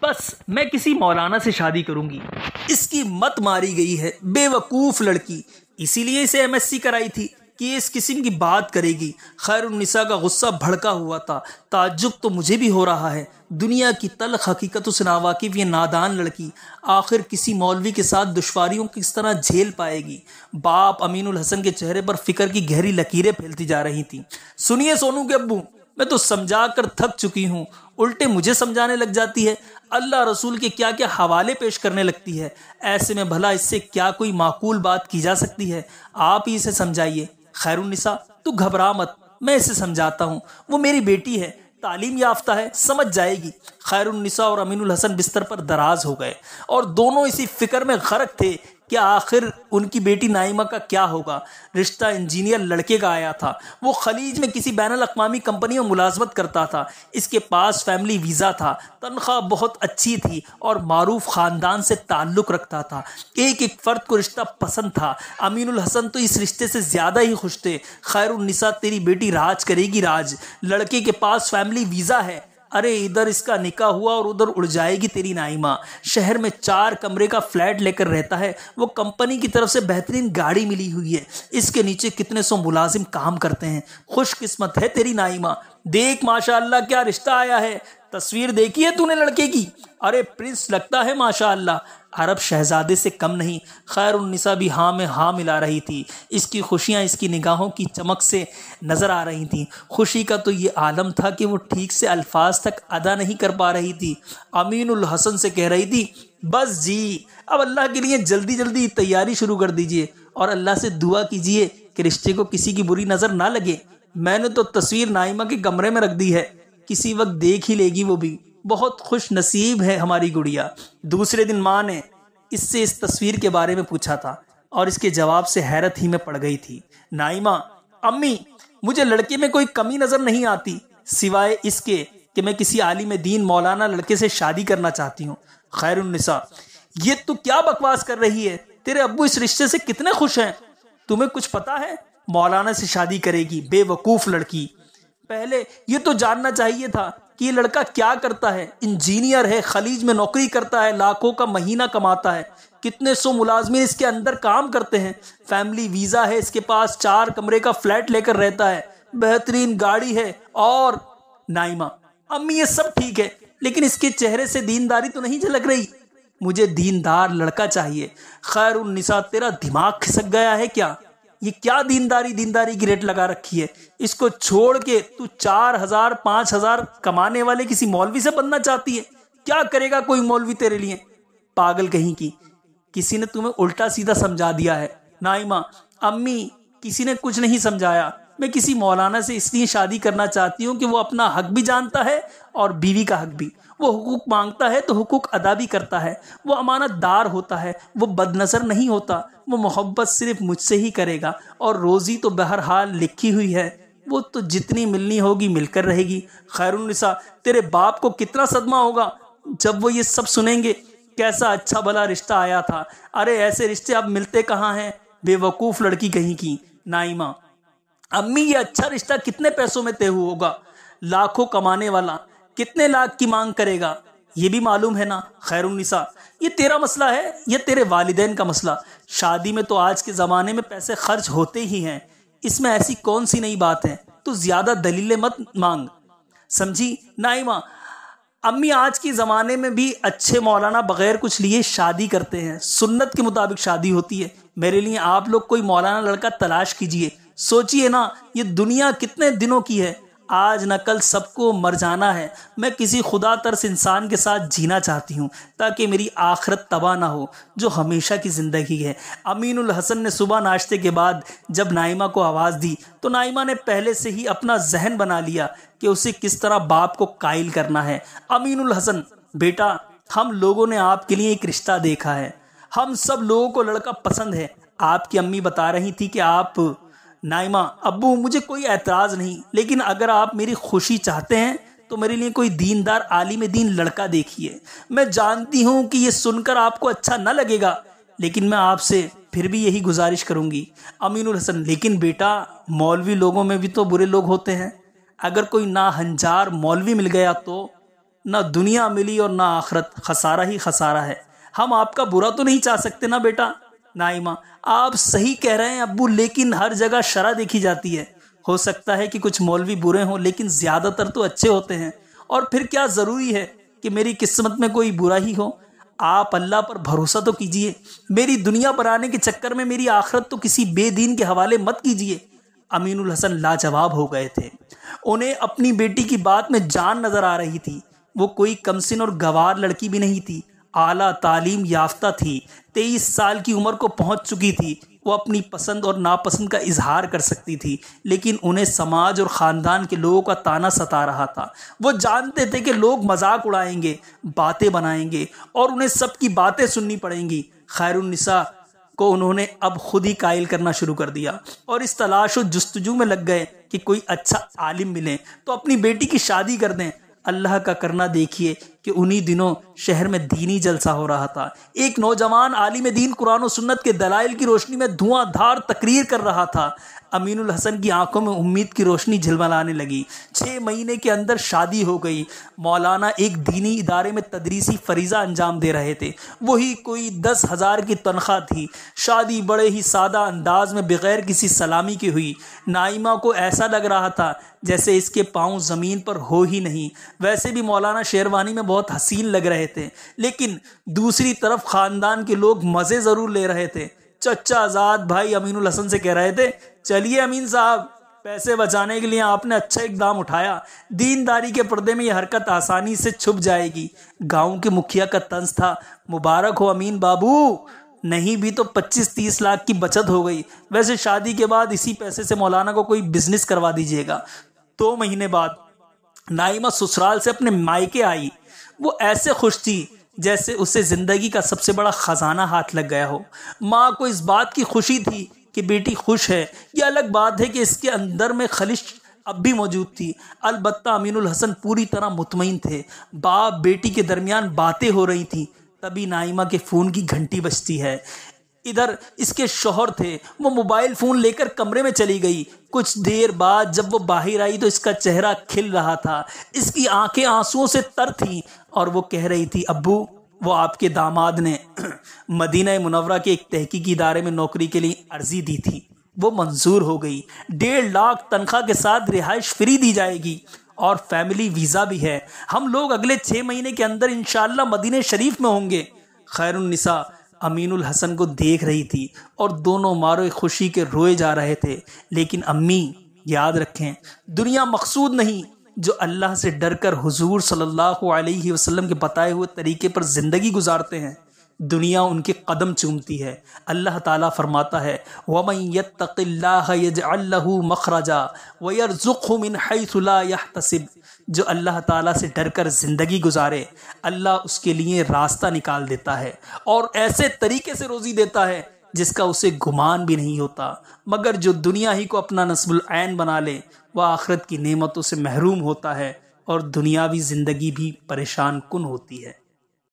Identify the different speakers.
Speaker 1: بس میں کسی مولانا سے شادی کروں گی۔ اس کی مت ماری گئی ہے، بے وقوف لڑکی، اسی لیے اسے MSc کرائی تھی کہ یہ اس قسم کی بات کرے گی۔ خیر النساء کا غصہ بھڑکا ہوا تھا۔ تعجب تو مجھے بھی ہو رہا ہے، دنیا کی تلخ حقیقتوں سے ناواقف یہ نادان لڑکی آخر کسی مولوی کے ساتھ دشواریوں کس طرح جھیل پائے گی۔ باپ امین الحسن کے چہرے پر فکر کی گہری لکیریں پھیلتی جا رہی تھیں۔ سنیے سونو کے ابو، میں تو سمجھا کر تھک چکی ہوں، الٹے مجھے سمجھانے لگ جاتی ہے، اللہ رسول کے کیا کیا حوالے پیش کرنے لگتی ہے۔ ایسے میں بھلا اس سے کیا کوئی معقول بات کی جا سکتی ہے؟ آپ ہی اسے سمجھائیے۔ خیر النساء تو گھبرا مت، میں اسے سمجھاتا ہوں، وہ میری بیٹی ہے، تعلیم یافتہ ہے، سمجھ جائے گی۔ خیر النساء اور امین الحسن بستر پر دراز ہو گئے اور دونوں اسی فکر میں غرق تھے کہ آخر ان کی بیٹی نائمہ کا کیا ہوگا۔ رشتہ انجینئر لڑکے کا آیا تھا، وہ خلیج میں کسی بین الاقوامی کمپنی میں ملازمت کرتا تھا، اس کے پاس فیملی ویزا تھا، تنخواہ بہت اچھی تھی اور معروف خاندان سے تعلق رکھتا تھا۔ ایک ایک فرد کو رشتہ پسند تھا۔ امین الحسن تو اس رشتے سے زیادہ ہی خوش تھے۔ خیر النساء تیری بیٹی راج کرے گی، راج، لڑکے کے پاس فیملی ویزا ہے، ارے ادھر اس کا نکاح ہوا اور ادھر اڑ جائے گی تیری نائمہ۔ شہر میں 4 کمرے کا فلیٹ لے کر رہتا ہے، وہ کمپنی کی طرف سے بہترین گاڑی ملی ہوئی ہے، اس کے نیچے کتنے سو ملازم کام کرتے ہیں، خوش قسمت ہے تیری نائمہ۔ دیکھ ماشاءاللہ کیا رشتہ آیا ہے، تصویر دیکھی ہے تو نے لڑکے کی؟ ارے پرنس لگتا ہے ماشاءاللہ، عرب شہزادے سے کم نہیں۔ خیر النساء بھی ہاں میں ہاں ملا رہی تھی، اس کی خوشیاں اس کی نگاہوں کی چمک سے نظر آ رہی تھیں۔ خوشی کا تو یہ عالم تھا کہ وہ ٹھیک سے الفاظ تک ادا نہیں کر پا رہی تھی۔ امین الحسن سے کہہ رہی تھی، بس جی اب اللہ کے لیے جلدی جلدی تیاری شروع کر دیجئے اور اللہ سے دعا کیجئے کہ رشتے کو کسی کی بری نظر نہ لگے۔ میں نے تو تصویر نائمہ کے کمرے میں رکھ دی ہے، کسی وقت دیکھ ہی لے گی وہ بھی، بہت خوش نصیب ہے ہماری گڑیا۔ دوسرے دن ماں نے اس سے اس تصویر کے بارے میں پوچھا تھا اور اس کے جواب سے حیرت ہی میں پڑ گئی تھی۔ نائمہ، امی مجھے لڑکے میں کوئی کمی نظر نہیں آتی سوائے اس کے کہ میں کسی عالم دین مولانا لڑکے سے شادی کرنا چاہتی ہوں۔ خیر النساء، یہ تو کیا بکواس کر رہی ہے، تیرے ابو اس رشتے سے کتنے خوش ہیں، تمہیں کچھ پتا ہے؟ مولانا سے شادی کرے گی، بے وقوف لڑکی۔ پہلے یہ تو جاننا چاہیے تھا کہ یہ لڑکا کیا کرتا ہے، انجینئر ہے، خلیج میں نوکری کرتا ہے، لاکھوں کا مہینہ کماتا ہے، کتنے سو ملازمین اس کے اندر کام کرتے ہیں، فیملی ویزا ہے اس کے پاس، 4 کمرے کا فلیٹ لے کر رہتا ہے، بہترین گاڑی ہے، اور نائمہ، امی یہ سب ٹھیک ہے لیکن اس کے چہرے سے دینداری تو نہیں جھلک رہی، مجھے دیندار لڑکا چاہیے۔ خیر النساء تیرا دماغ کھسک گیا ہے کیا؟ یہ کیا دینداری کی ریٹ لگا رکھی ہے؟ اس کو چھوڑ کے تو 4000 5000 کمانے والے کسی مولوی سے بننا چاہتی ہے؟ کیا کرے گا کوئی مولوی تیرے لیے؟ پاگل کہیں کی، کسی نے تمہیں الٹا سیدھا سمجھا دیا ہے۔ نائمہ، امی کسی نے کچھ نہیں سمجھایا، میں کسی مولانا سے اس لیے شادی کرنا چاہتی ہوں کہ وہ اپنا حق بھی جانتا ہے اور بیوی کا حق بھی، وہ حقوق مانگتا ہے تو حقوق ادا بھی کرتا ہے، وہ امانت دار ہوتا ہے، وہ بد نظر نہیں ہوتا، وہ محبت صرف مجھ سے ہی کرے گا اور روزی تو بہرحال لکھی ہوئی ہے، وہ تو جتنی ملنی ہوگی مل کر رہے گی۔ خیر النساء تیرے باپ کو کتنا صدمہ ہوگا جب وہ یہ سب سنیں گے، کیسا اچھا بھلا رشتہ آیا تھا، ارے ایسے رشتے اب ملتے کہاں ہیں، بے وقوف لڑکی کہیں کی۔ نائمہ، امی یہ اچھا رشتہ کتنے پیسوں میں طے ہوگا، لاکھوں کمانے والا کتنے لاکھ کی مانگ کرے گا، یہ بھی معلوم ہے نا۔ خیر النساء، یہ تیرا مسئلہ ہے یا تیرے والدین کا مسئلہ؟ شادی میں تو آج کے زمانے میں پیسے خرچ ہوتے ہی ہیں، اس میں ایسی کون سی نئی بات ہے، تو زیادہ دلیلیں مت مانگ، سمجھی؟ نائمہ، امی آج کے زمانے میں بھی اچھے مولانا بغیر کچھ لیے شادی کرتے ہیں، سنت کے مطابق شادی ہوتی ہے، میرے لیے آپ لوگ کوئی مولانا لڑکا تلاش کیجئے، سوچئے نا یہ دنیا کتنے دنوں کی ہے، آج نہ کل سب کو مر جانا ہے، میں کسی خدا ترس انسان کے ساتھ جینا چاہتی ہوں تاکہ میری آخرت تباہ نہ ہو جو ہمیشہ کی زندگی ہے۔ امین الحسن نے صبح ناشتے کے بعد جب نائمہ کو آواز دی تو نائمہ نے پہلے سے ہی اپنا ذہن بنا لیا کہ اسے کس طرح باپ کو قائل کرنا ہے۔ امین الحسن، بیٹا ہم لوگوں نے آپ کے لیے ایک رشتہ دیکھا ہے، ہم سب لوگوں کو لڑکا پسند ہے، آپ کی امی بتا رہی تھی کہ آپ۔ نائمہ، ابو مجھے کوئی اعتراض نہیں، لیکن اگر آپ میری خوشی چاہتے ہیں تو میرے لیے کوئی دیندار عالم دین لڑکا دیکھیے۔ میں جانتی ہوں کہ یہ سن کر آپ کو اچھا نہ لگے گا لیکن میں آپ سے پھر بھی یہی گزارش کروں گی۔ امین الحسن، لیکن بیٹا مولوی لوگوں میں بھی تو برے لوگ ہوتے ہیں، اگر کوئی ناہنجار مولوی مل گیا تو؟ نہ دنیا ملی اور نہ آخرت، خسارہ ہی خسارہ ہے۔ ہم آپ کا برا تو نہیں چاہ سکتے نا بیٹا۔ نائمہ: آپ صحیح کہہ رہے ہیں ابو، لیکن ہر جگہ شرع دیکھی جاتی ہے۔ ہو سکتا ہے کہ کچھ مولوی برے ہوں، لیکن زیادہ تر تو اچھے ہوتے ہیں، اور پھر کیا ضروری ہے کہ میری قسمت میں کوئی برا ہی ہو؟ آپ اللہ پر بھروسہ تو کیجئے، میری دنیا بنانے کے چکر میں میری آخرت تو کسی بے دین کے حوالے مت کیجئے۔ امین الحسن لاجواب ہو گئے تھے۔ انہیں اپنی بیٹی کی بات میں جان نظر آ رہی تھی۔ وہ کوئی کمسن اور گوار لڑکی بھی نہیں تھی، اعلیٰ تعلیم یافتہ تھی، 23 سال کی عمر کو پہنچ چکی تھی۔ وہ اپنی پسند اور ناپسند کا اظہار کر سکتی تھی، لیکن انہیں سماج اور خاندان کے لوگوں کا طعنہ ستا رہا تھا۔ وہ جانتے تھے کہ لوگ مذاق اڑائیں گے، باتیں بنائیں گے، اور انہیں سب کی باتیں سننی پڑیں گی۔ خیر النساء کو انہوں نے اب خود ہی قائل کرنا شروع کر دیا، اور اس تلاش و جستجو میں لگ گئے کہ کوئی اچھا عالم ملے تو اپنی بیٹی کی شادی کر دیں۔ اللہ کا کرنا دیکھیے کہ انہی دنوں شہر میں دینی جلسہ ہو رہا تھا۔ ایک نوجوان عالم دین قرآن و سنت کے دلائل کی روشنی میں دھواں دھار تقریر کر رہا تھا۔ امین الحسن کی آنکھوں میں امید کی روشنی جھلملانے لگی۔ 6 مہینے کے اندر شادی ہو گئی۔ مولانا ایک دینی ادارے میں تدریسی فریضہ انجام دے رہے تھے۔ وہی کوئی 10,000 کی تنخواہ تھی۔ شادی بڑے ہی سادہ انداز میں بغیر کسی سلامی کے ہوئی۔ نائمہ کو ایسا لگ رہا تھا جیسے اس کے پاؤں زمین پر ہو ہی نہیں۔ ویسے بھی مولانا شیروانی میں بہت حسین لگ رہے تھے، لیکن دوسری طرف خاندان کے لوگ مزے ضرور لے رہے تھے۔ چچا آزاد بھائی امین الحسن سے کہہ رہے تھے: چلیے امین صاحب، پیسے بچانے کے لیے آپ نے اچھا اقدام اٹھایا۔ دینداری کے پردے میں یہ حرکت آسانی سے چھپ جائے گی۔ گاؤں کے مکھیا کا طنز تھا: مبارک ہو امین بابو، نہیں بھی تو 25-30 لاکھ کی بچت ہو گئی۔ ویسے شادی کے بعد اسی پیسے سے مولانا کو کوئی بزنس کروا دیجیے گا۔ 2 مہینے بعد نائمہ سسرال سے اپنے مائکے آئی۔ وہ ایسے خوش تھی جیسے اسے زندگی کا سب سے بڑا خزانہ ہاتھ لگ گیا ہو۔ ماں کو اس بات کی خوشی تھی کہ بیٹی خوش ہے۔ یہ الگ بات ہے کہ اس کے اندر میں خلش اب بھی موجود تھی۔ البتہ امین الحسن پوری طرح مطمئن تھے۔ باپ بیٹی کے درمیان باتیں ہو رہی تھیں، تبھی نائمہ کے فون کی گھنٹی بجتی ہے۔ ادھر اس کے شوہر تھے۔ وہ موبائل فون لے کر کمرے میں چلی گئی۔ کچھ دیر بعد جب وہ باہر آئی تو اس کا چہرہ کھل رہا تھا۔ اس کی آنکھیں آنسوؤں سے تر تھیں اور وہ کہہ رہی تھی: ابو، وہ آپ کے داماد نے مدینہ منورہ کے ایک تحقیقی ادارے میں نوکری کے لیے عرضی دی تھی، وہ منظور ہو گئی۔ 1.5 لاکھ تنخواہ کے ساتھ رہائش فری دی جائے گی اور فیملی ویزا بھی ہے۔ ہم لوگ اگلے 6 مہینے کے اندر انشاءاللہ مدینہ شریف میں ہوں گے۔ خیر النساء امین الحسن کو دیکھ رہی تھی اور دونوں مارے خوشی کے روئے جا رہے تھے۔ لیکن امی، یاد رکھیں، دنیا مقصود نہیں۔ جو اللہ سے ڈر کر حضور صلی اللہ علیہ وسلم کے بتائے ہوئے طریقے پر زندگی گزارتے ہیں، دنیا ان کے قدم چومتی ہے۔ اللہ تعالیٰ فرماتا ہے: وَمَن يَتَّقِ اللَّهَ يَجْعَل لَّهُ مَخْرَجًا وَيَرْزُقْهُ مِنْ حَيْثُ لَا يَحْتَسِبُ۔ جو اللہ تعالیٰ سے ڈر کر زندگی گزارے، اللہ اس کے لیے راستہ نکال دیتا ہے اور ایسے طریقے سے روزی دیتا ہے جس کا اسے گمان بھی نہیں ہوتا۔ مگر جو دنیا ہی کو اپنا نصب العین بنا لے، وہ آخرت کی نعمتوں سے محروم ہوتا ہے اور دنیاوی زندگی بھی پریشان کن ہوتی ہے۔